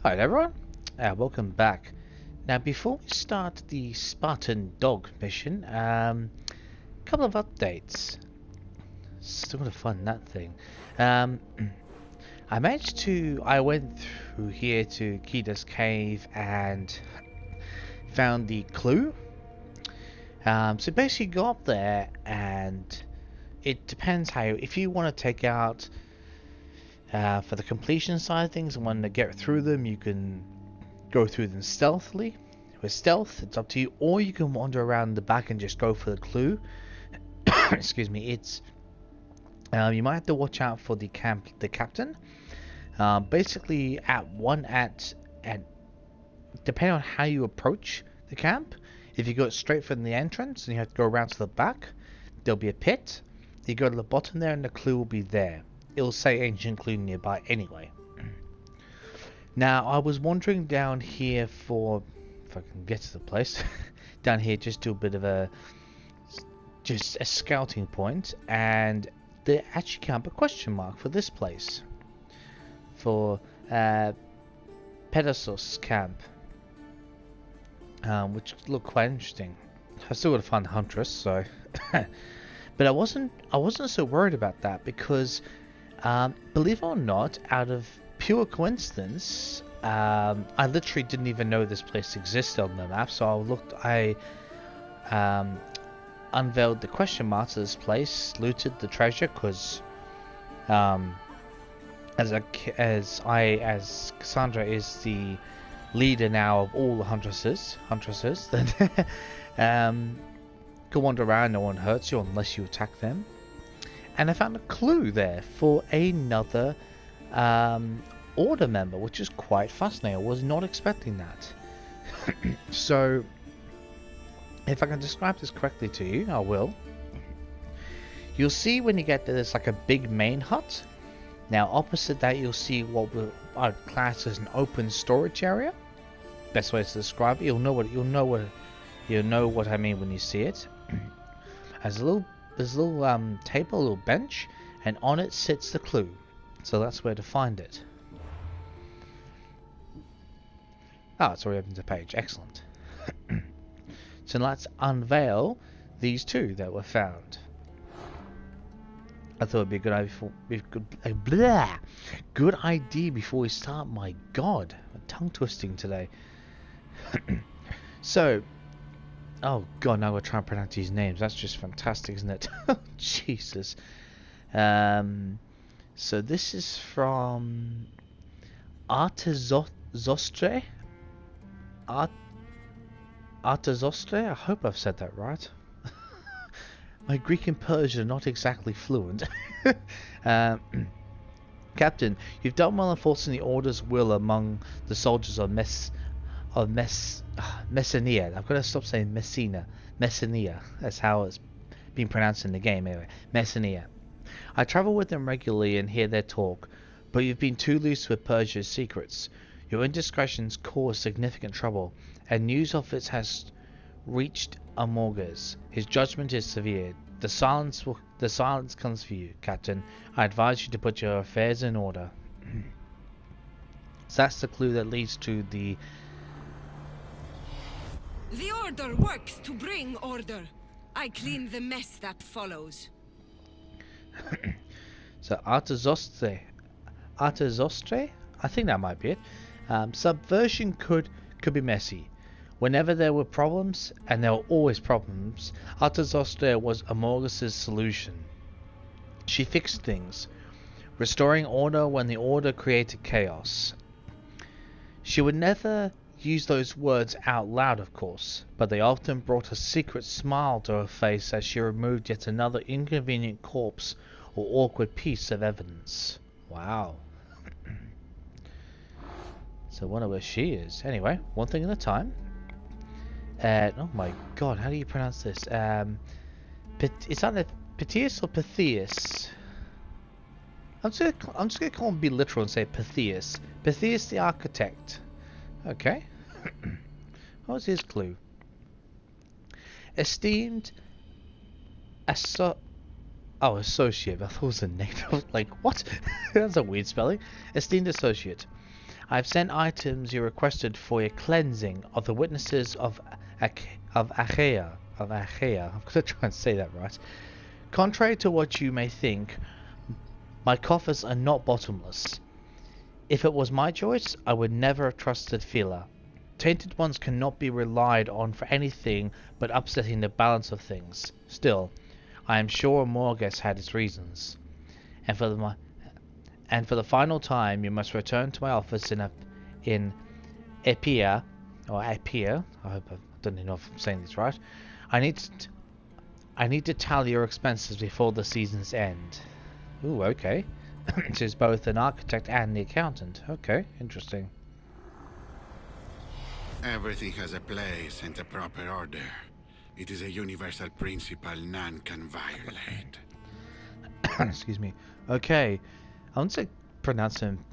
Hi everyone, welcome back. Now before we start the Spartan Dog mission, couple of updates. Sort of fun, that thing. I went through here to Kida's cave and found the clue. So basically go up there and it depends if you want to take out for the completion side of things and want to get through them, you can go through them stealthily. With stealth, it's up to you, or you can wander around the back and just go for the clue. Excuse me. It's you might have to watch out for the captain. Basically, at depending on how you approach the camp, if you go straight from the entrance and you have to go around to the back, there'll be a pit. You go to the bottom there, and the clue will be there. It'll say ancient clue nearby anyway. Now, I was wandering down here for, if I can get to the place, down here just do a bit of just a scouting point, and they actually came up a question mark for this place, for Pegasus camp, which looked quite interesting. I still would have found the Huntress, so, but I wasn't so worried about that because, believe it or not, out of pure coincidence, I literally didn't even know this place existed on the map, so I unveiled the question mark to this place, looted the treasure, because as Cassandra is the leader now of all the huntresses, then go wander around, no one hurts you unless you attack them. And I found a clue there for another order member, which is quite fascinating. I was not expecting that. So, if I can describe this correctly to you, I will. You'll see when you get there, there's like a big main hut. Now, opposite that, you'll see what I'd class as an open storage area. Best way to describe it. You'll know what I mean when you see it. There's a little table, a little bench, and on it sits the clue. So that's where to find it. Ah, it's already opened the page. Excellent. So let's unveil these two that were found. I thought it'd be a good idea good idea before we start. My God, tongue twisting today. So, oh God, now we're trying to pronounce these names. That's just fantastic, isn't it? Jesus. So this is from Artezostre. Artezostre? I hope I've said that right. My Greek and Persian are not exactly fluent. Captain, you've done well enforcing the order's will among the soldiers of Messenia. I've got to stop saying Messina. Messenia. That's how it's been pronounced in the game anyway. Messenia. I travel with them regularly and hear their talk, but you've been too loose with Persia's secrets. Your indiscretions cause significant trouble, and news of it has reached Amorges. His judgment is severe. The silence comes for you, Captain. I advise you to put your affairs in order. So that's the clue that leads to the... The order works to bring order. I clean the mess that follows. So Artezostre, I think that might be it. Subversion could be messy. Whenever there were problems, and there were always problems, Artezostre was Amorges' solution. She fixed things, restoring order when the order created chaos. She would never use those words out loud, of course, but they often brought a secret smile to her face as she removed yet another inconvenient corpse or awkward piece of evidence. Wow. So I wonder where she is. Anyway, one thing at a time. Oh my God, how do you pronounce this? It's either Pythias or Pythias. I'm just gonna call him, be literal, and say Pythias. Pythias the architect. Okay. What was his clue? Esteemed associate. I thought it was a name. I was like, what? That's a weird spelling. Esteemed associate. I've sent items you requested for your cleansing of the witnesses of Achaea. Of Achaea. I'm gonna try and say that right. Contrary to what you may think, my coffers are not bottomless. If it was my choice, I would never have trusted Phila. Tainted ones cannot be relied on for anything but upsetting the balance of things. Still, I am sure Morgus had his reasons. And for the final time, you must return to my office in Epia, or Apia. I don't even know if I'm saying this right. I need to tally your expenses before the season's end. Ooh, okay. She's both an architect and the accountant. Okay, interesting. Everything has a place and a proper order. It is a universal principle none can violate. Excuse me. Okay, I want to pronounce him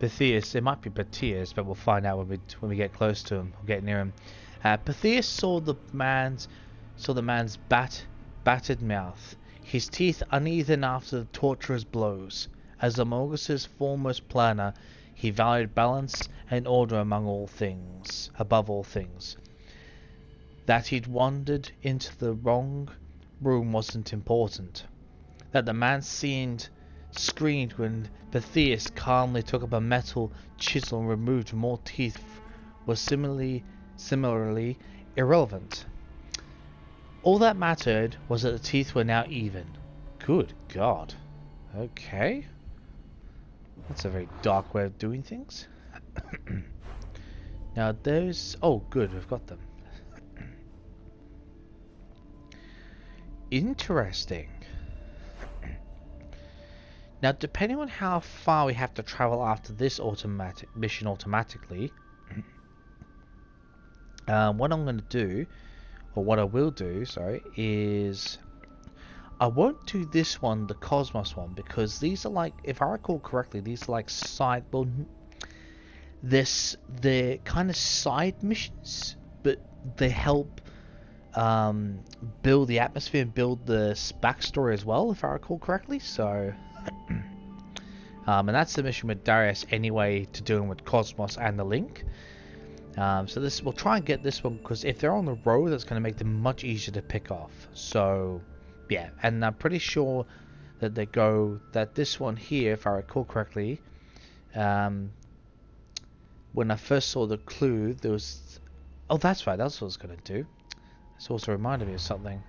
Pythias. It might be Pythias, but we'll find out when we get close to him. We'll get near him. Pythias saw the man's battered mouth, his teeth uneven after the torturous blows. As the Morgus's foremost planner, he valued balance and order above all things. That he'd wandered into the wrong room wasn't important. That the man screamed when Pythias calmly took up a metal chisel and removed more teeth was similarly irrelevant. All that mattered was that the teeth were now even. Good God. Okay. That's a very dark way of doing things. Now those... Oh, good, we've got them. Interesting. Now, depending on how far we have to travel after this mission automatically, what I'm going to do, or what I will do, sorry, is I won't do this one, the Cosmos one, because these are like, if I recall correctly, these are like they're kind of side missions, but they help build the atmosphere and build the backstory as well, if I recall correctly. So, and that's the mission with Darius anyway, to doing with Cosmos and the Link. So we'll try and get this one, because if they're on the road, that's going to make them much easier to pick off. So, yeah, and I'm pretty sure that this one here, if I recall correctly, when I first saw the clue, there was... Oh, that's right, that's what I was going to do. It's also reminded me of something.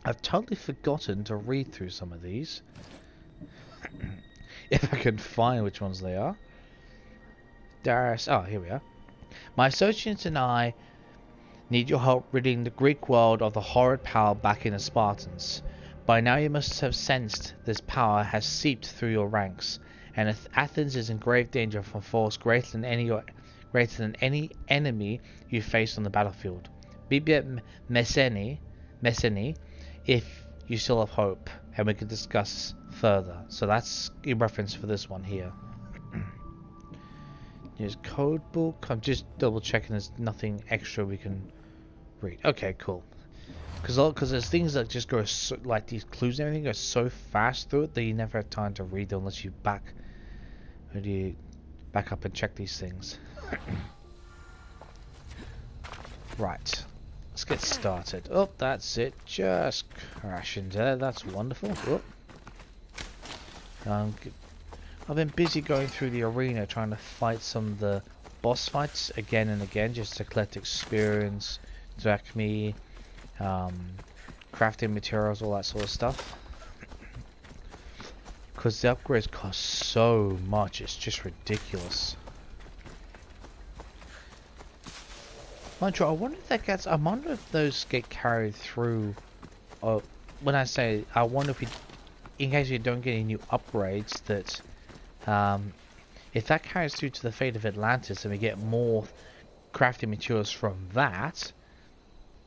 I've totally forgotten to read through some of these. If I can find which ones they are. Darius... Oh, here we are. My associates and I need your help ridding the Greek world of the horrid power back in the Spartans. By now you must have sensed this power has seeped through your ranks, and Athens is in grave danger from force greater than any enemy you face on the battlefield. Bibia Messeni, if you still have hope, and we can discuss further. So that's a reference for this one here. Here's code book. I'm just double checking there's nothing extra we can read. Okay, cool. Because there's things that just go so, like these clues and everything go so fast through it that you never have time to read them unless you back up and check these things. Right, let's get started. Oh, that's it. Just crash into there. That's wonderful. I've been busy going through the arena trying to fight some of the boss fights again and again just to collect experience, drachmi, crafting materials, all that sort of stuff. Because the upgrades cost so much, it's just ridiculous. Mind you, I wonder if those get carried through. When I say, I wonder if in case you don't get any new upgrades, that if that carries through to the fate of Atlantis and we get more crafting materials from that,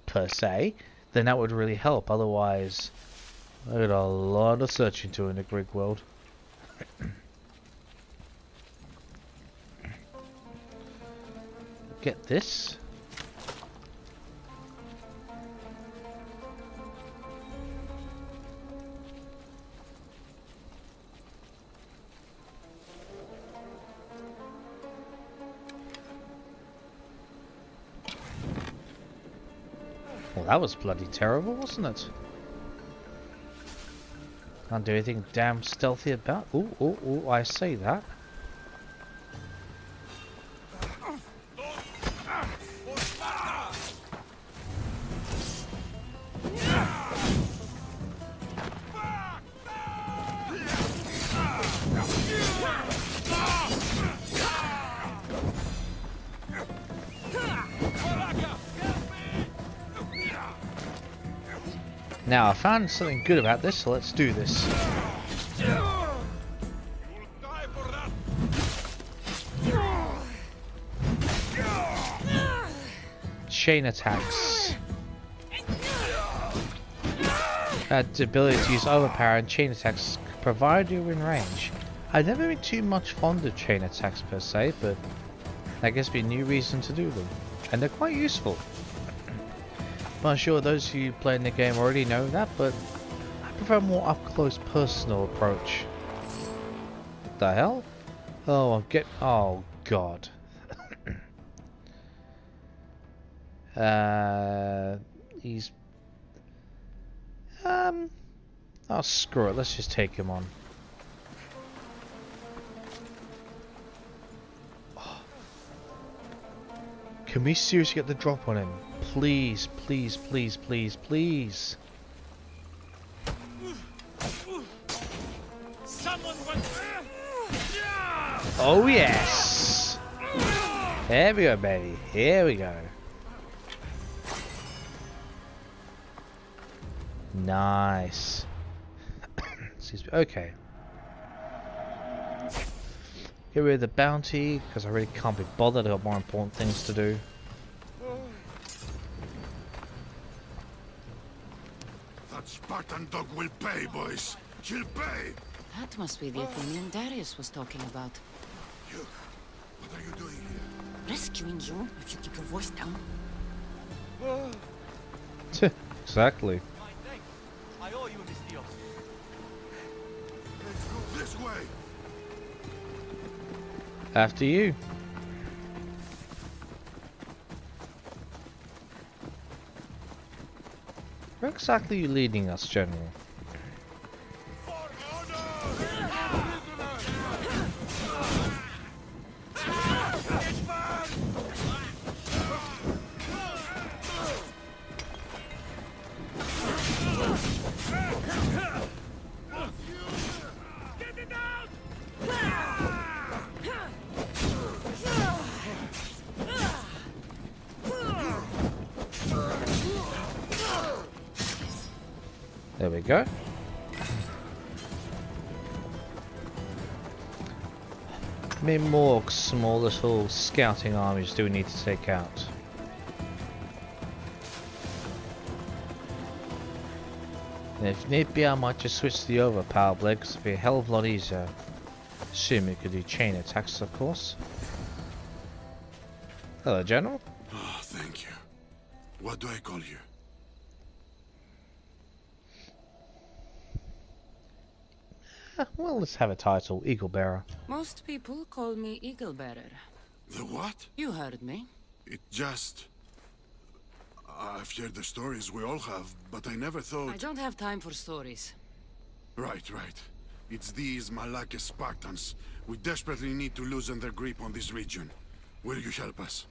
per se, then that would really help. Otherwise, I got a lot of searching to in the Greek world. Get this. Well, that was bloody terrible, wasn't it? Can't do anything damn stealthy about. Ooh, ooh, ooh, I say that. Now, I found something good about this, so let's do this. Chain attacks. Had the ability to use overpower and chain attacks provided you in range. I've never been too much fond of chain attacks per se, but that gives me a new reason to do them. And they're quite useful. But I'm sure those of you playing the game already know that, but I prefer a more up-close personal approach. What the hell? Oh, oh god. He's... Oh, screw it, let's just take him on. Oh. Can we seriously get the drop on him? Please, please, please, please, please. Oh yes! There we go, baby. Here we go. Nice. Excuse me. Okay. Get rid of the bounty, because I really can't be bothered. I've got more important things to do. That Spartan dog will pay, boys. She'll pay. That must be the Athenian Darius was talking about. You, what are you doing here? Rescuing you, if you keep your voice down. Exactly. I owe you this deal. Let's go this way. After you. Where exactly are you leading us, General? There we go. Maybe more small little scouting armies do we need to take out. And if need be, I might just switch to the overpower blade because it'd be a hell of a lot easier. Assume it could do chain attacks, of course. Hello, General. Oh, thank you. What do I call you? Well, let's have a title, Eagle Bearer. Most people call me Eagle Bearer. The what? You heard me. It just... I've heard the stories we all have, but I never thought... I don't have time for stories. Right, right. It's these Malakis Spartans. We desperately need to loosen their grip on this region. Will you help us?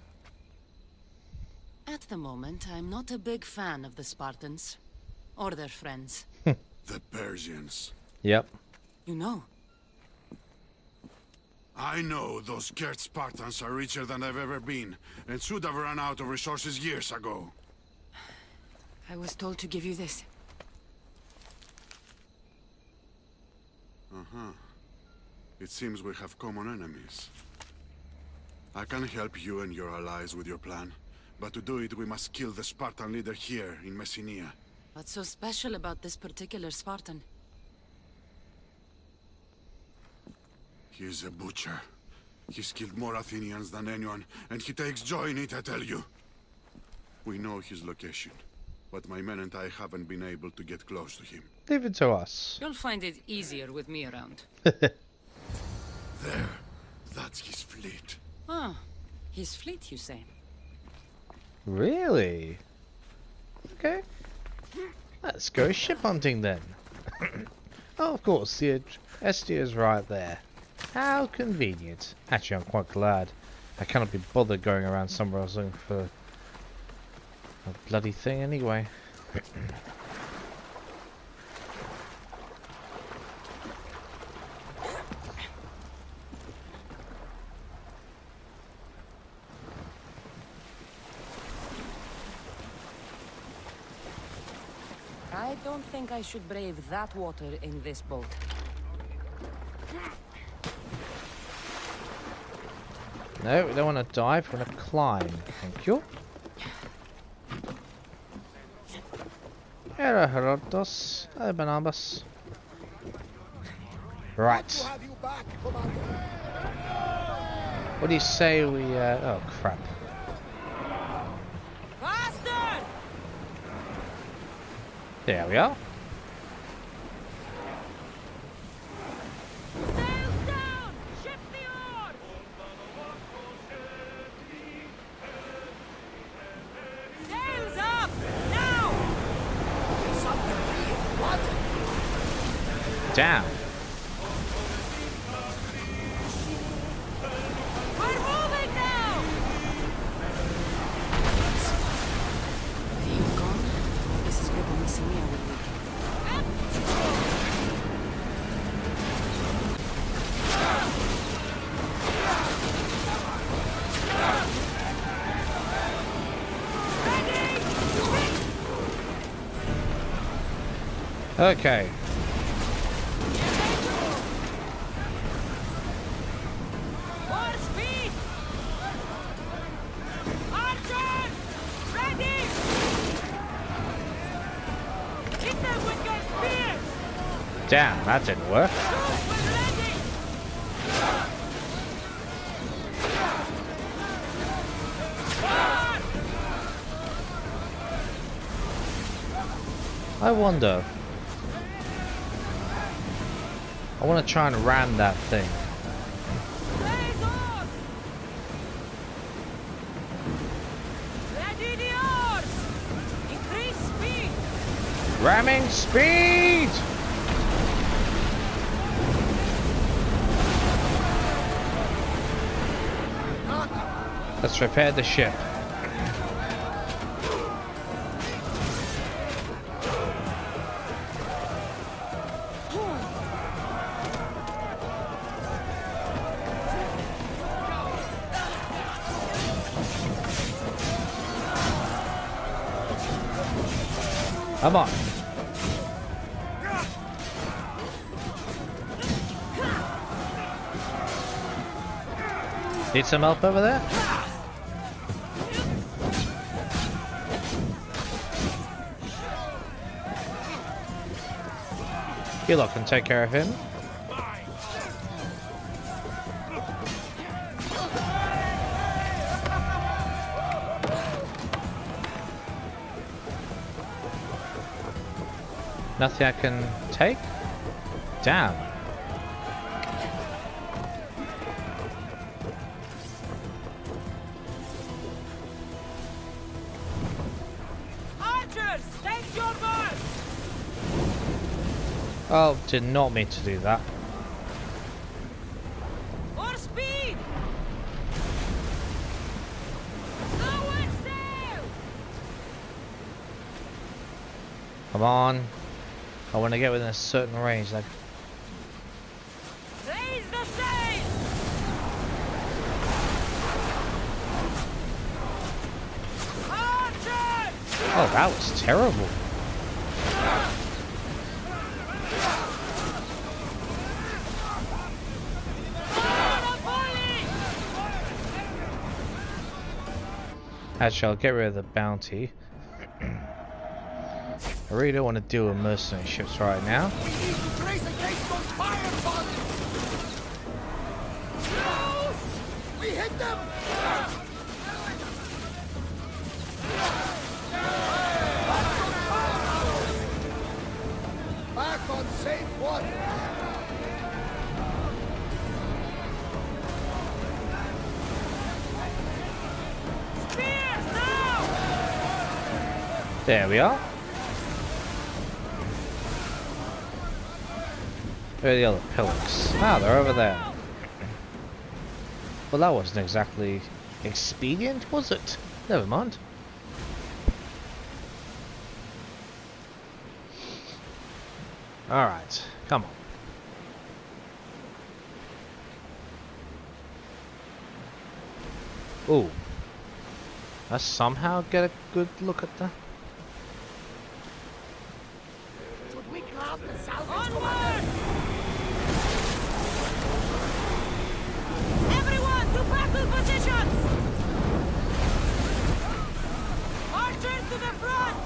At the moment, I'm not a big fan of the Spartans. Or their friends. The Persians. Yep. You know. I know those scared Spartans are richer than they've ever been, and should have run out of resources years ago. I was told to give you this. Uh-huh. It seems we have common enemies. I can help you and your allies with your plan, but to do it we must kill the Spartan leader here in Messenia. What's so special about this particular Spartan? He's a butcher. He's killed more Athenians than anyone, and he takes joy in it, I tell you. We know his location, but my men and I haven't been able to get close to him. Leave it to us. You'll find it easier with me around. There. That's his fleet. Ah, his fleet, you say? Really? Okay. Let's go ship hunting then. Oh, of course, the Estia is right there. How convenient. Actually, I'm quite glad. I cannot be bothered going around somewhere else looking for a bloody thing anyway. I don't think I should brave that water in this boat. No, we don't want to dive, we want to climb. Thank you. Hello, Herodos. Hello, Barnabas. Right. What do you say we, oh crap. Faster! There we are. Sails down! Ship the oars! Sails up! Now! Down. We're moving now! Are you gone? This is good. Missing me, I would weaken. Okay. More speed! Archers! Ready! Hit them with your spears! Damn, that didn't work. Shoot when ready! Forward! I wonder. I want to try and ram that thing. Raise on! Ready the oars! Increase speed! Ramming speed! Let's repair the ship. Come on. Need some help over there? You lot can take care of him. Nothing I can take? Damn. Archers! Take your mark! Oh, did not mean to do that. More speed! Lower sail! Come on. I want to get within a certain range. Like, Raise the sail! Archers! oh, that was terrible. Actually, I'll get rid of the bounty. I really don't want to deal with mercenary ships right now. We need to brace against those firebombs! We hit them! Back on safe water! Spears now! There we are. Where are the other pillars? Ah, they're over there. Well, that wasn't exactly expedient, was it? Never mind. Alright, come on. Ooh. Let's somehow get a good look at that. Should we cloud the south? Everyone to battle positions! Archers to the front!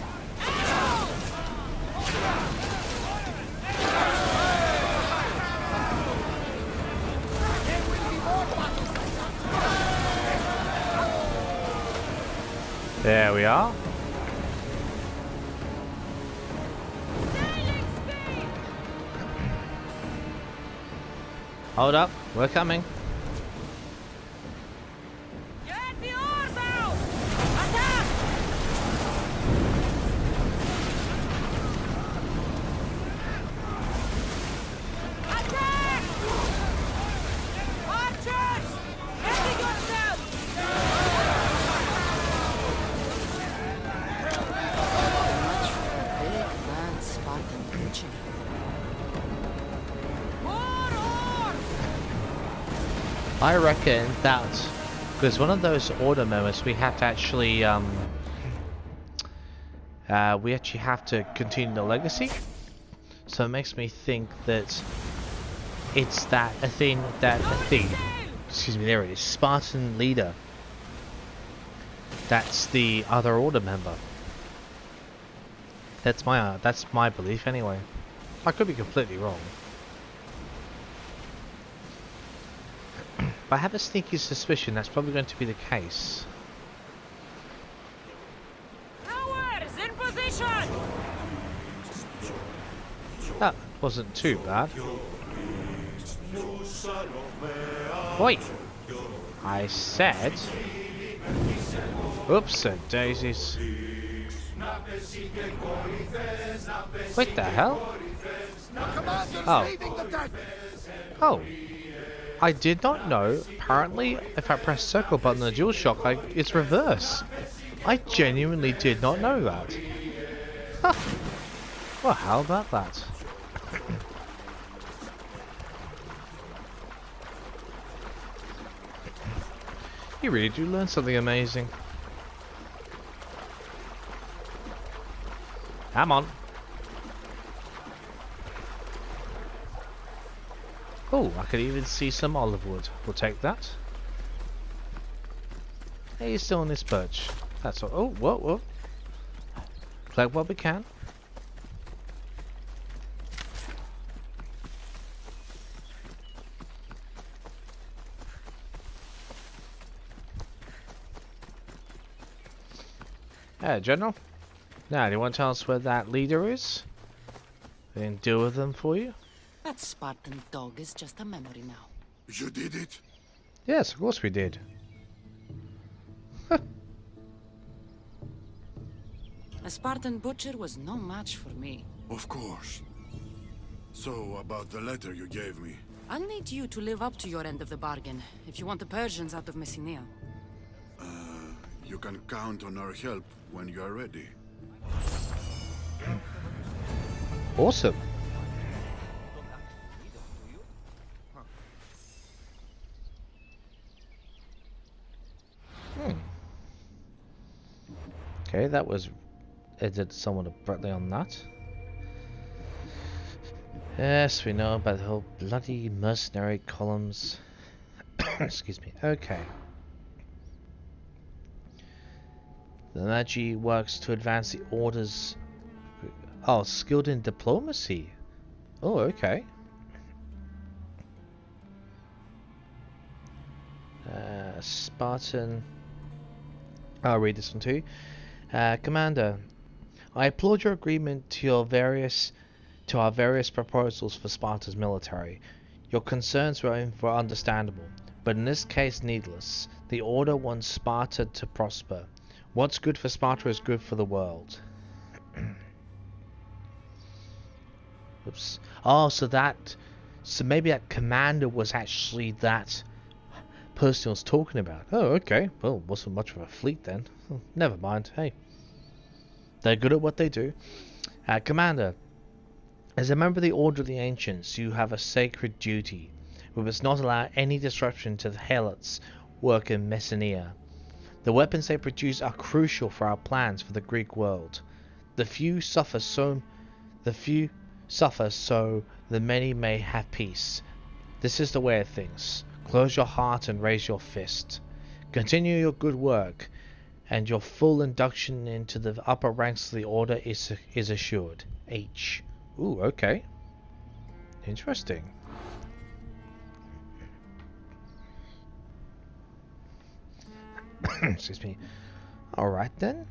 Arrows! There will be more battles. There we are. Sailing speed! Hold up, we're coming. Get the oars out! Attack! Attack! Archers! Ready yourselves! Much for a big, bad Spartan butcher. More oars! I reckon that because one of those order moments we have to actually have to continue the legacy. So it makes me think that it's that excuse me, there it is, Spartan leader. That's the other order member. That's my belief anyway. I could be completely wrong. But I have a sneaky suspicion that's probably going to be the case. Towers in position! That wasn't too bad. Wait! I said... Oops, daisies. What the hell? Commander's Oh. leading the deck. Oh. I did not know. Apparently, if I press circle button on the DualShock, it's reverse. I genuinely did not know that. Huh. Well, how about that? You really do learn something amazing. Come on. Oh, I could even see some olive wood. We'll take that. Hey, he's still on this perch. That's all. Oh, whoa, whoa. Collect what we can. Hey, General. Now, do you want to tell us where that leader is? We can deal with them for you. That Spartan dog is just a memory now. You did it? Yes, of course we did. A Spartan butcher was no match for me. Of course. So, about the letter you gave me. I'll need you to live up to your end of the bargain if you want the Persians out of Messenia. You can count on our help when you are ready. Awesome. Okay, that was edited somewhat abruptly on that. Yes, we know about the whole bloody mercenary columns. Excuse me. Okay. The Magi works to advance the orders. Oh, skilled in diplomacy. Oh, okay. Spartan. I'll read this one too. Commander, I applaud your agreement to our various proposals for Sparta's military. Your concerns were understandable, but in this case needless. The Order wants Sparta to prosper. What's good for Sparta is good for the world. Oops. Oh, so maybe that commander was actually that person I was talking about. Oh, okay. Well, wasn't much of a fleet then. Oh, never mind. Hey, they're good at what they do. Commander, as a member of the Order of the Ancients, you have a sacred duty. We must not allow any disruption to the Helots' work in Messenia. The weapons they produce are crucial for our plans for the Greek world. The few suffer so the many may have peace. This is the way of things. Close your heart and raise your fist. Continue your good work, and your full induction into the upper ranks of the Order is assured. H. Ooh, okay. Interesting. Excuse me. Alright then.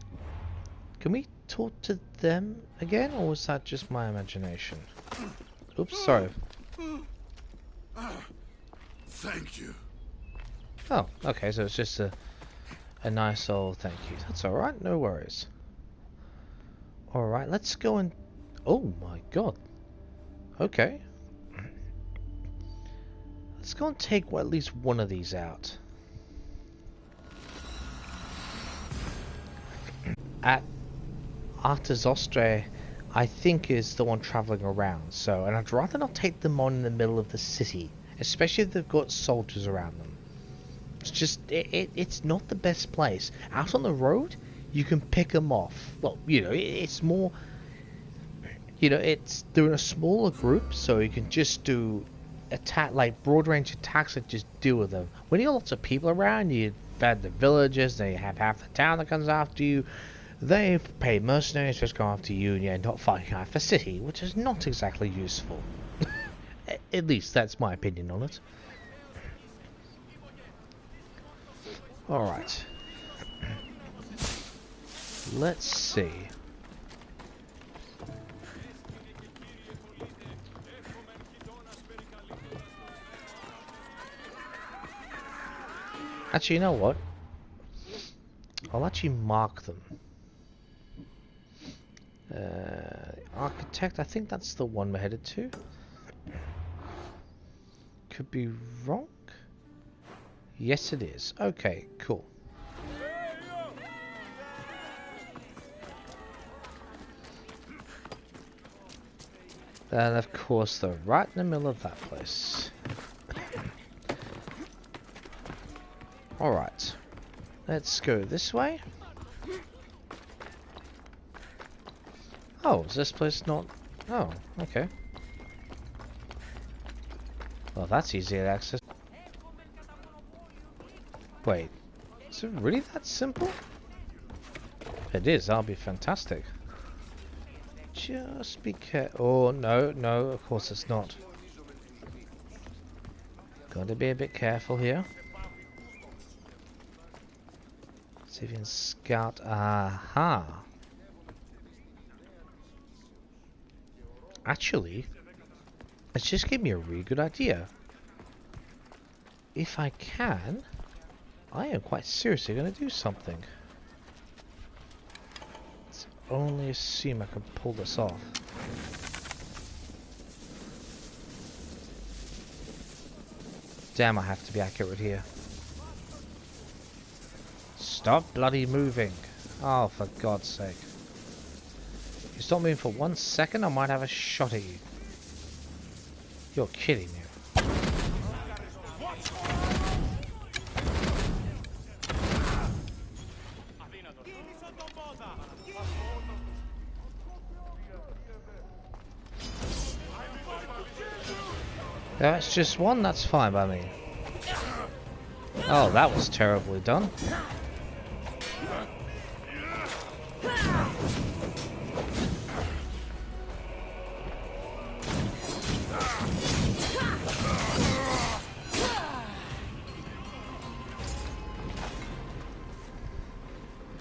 Can we talk to them again, or was that just my imagination? Oops, sorry. Thank you. Oh, okay, so it's just a nice old thank you. That's alright, no worries. Alright, let's go and... Oh my god. Okay. Let's go and take at least one of these out. At Artazostre, I think, is the one travelling around, so, and I'd rather not take them on in the middle of the city, especially if they've got soldiers around them. It's just, it's not the best place. Out on the road, you can pick them off. Well, you know, it's more, you know, they're in a smaller group, so you can just do attack, like broad range attacks and just deal with them. When you got lots of people around, you have the villagers, then you have half the town that comes after you. They pay mercenaries to just go after you, and you're not fighting half the city, which is not exactly useful. At least that's my opinion on it. Alright. Let's see. Actually, you know what? I'll actually mark them. Architect, I think that's the one we're headed to. Could be wrong? Yes, it is. Okay, cool. And of course, they're right in the middle of that place. Alright. Let's go this way. Oh, is this place not... Oh, okay. Well, that's easy to access. Wait, is it really that simple? If it is, that'll be fantastic. Just be careful. Oh, no, no, of course it's not. Gotta be a bit careful here. See if you can scout. Aha! Actually, it's just gave me a really good idea. If I can, I am quite seriously going to do something. Let's only assume I can pull this off. Damn, I have to be accurate here. Stop bloody moving. Oh, for God's sake. You stop moving for 1 second, I might have a shot at you. You're kidding me. That's just one, that's fine by me. Oh, that was terribly done.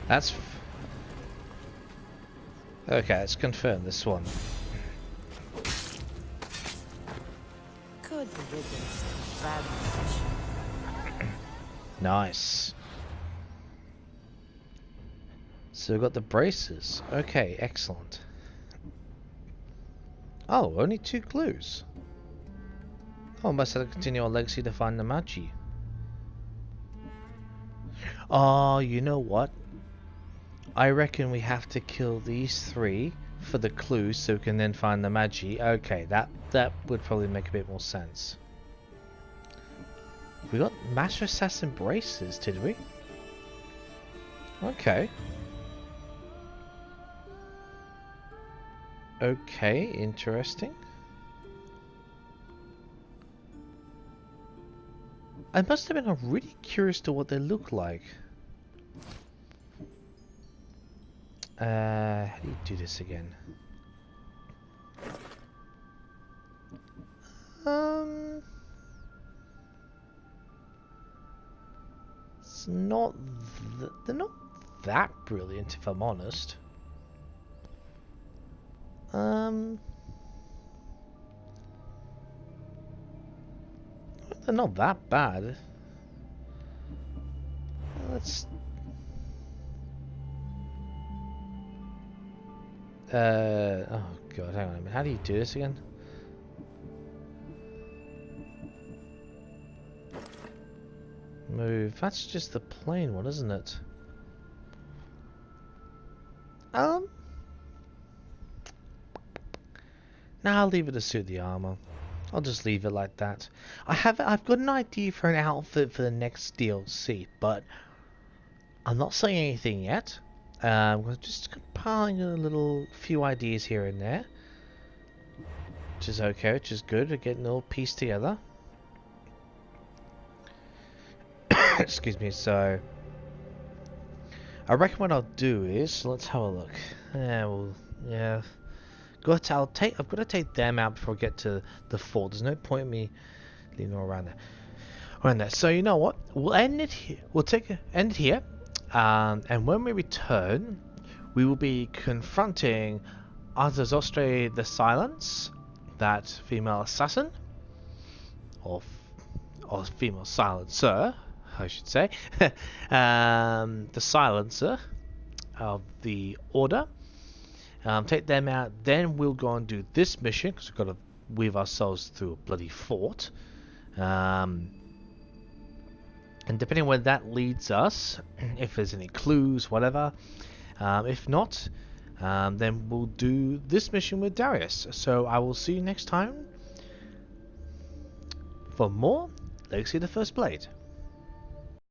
That's... Okay, let's confirm this one. Good riddance to bad fortune. Nice. So we've got the braces. Okay, excellent. Oh, only 2 clues. Oh, must have to continue our legacy to find the Magi. Oh, you know what? I reckon we have to kill these 3 for the clues so we can then find the Magi. Okay, that would probably make a bit more sense. We got Master Assassin braces, did we? Okay. Okay, interesting. I must admit, I'm really curious to what they look like. How do you do this again? It's not. They're not that brilliant, if I'm honest. They're not that bad. Let's. Oh god, hang on a minute. How do you do this again? Move. That's just the plain one, isn't it? Now I'll leave it to suit the armor. I'll just leave it like that. I've got an idea for an outfit for the next DLC, but I'm not saying anything yet. We're just compiling a little few ideas here and there, which is okay, which is good. We're getting it all pieced together. Excuse me. So I reckon what I'll do is, let's have a look. Yeah. I've got to take them out before I get to the fort. There's no point in me leaving all around there. So you know what? We'll end it here. End it here. And when we return, we will be confronting Arzazostre the Silence, that female assassin, or female silencer, I should say, the silencer of the Order. Take them out, then we'll go and do this mission, because we've got to weave ourselves through a bloody fort. And depending where that leads us, if there's any clues, whatever, if not, then we'll do this mission with Darius. So I will see you next time for more Legacy of the First Blade.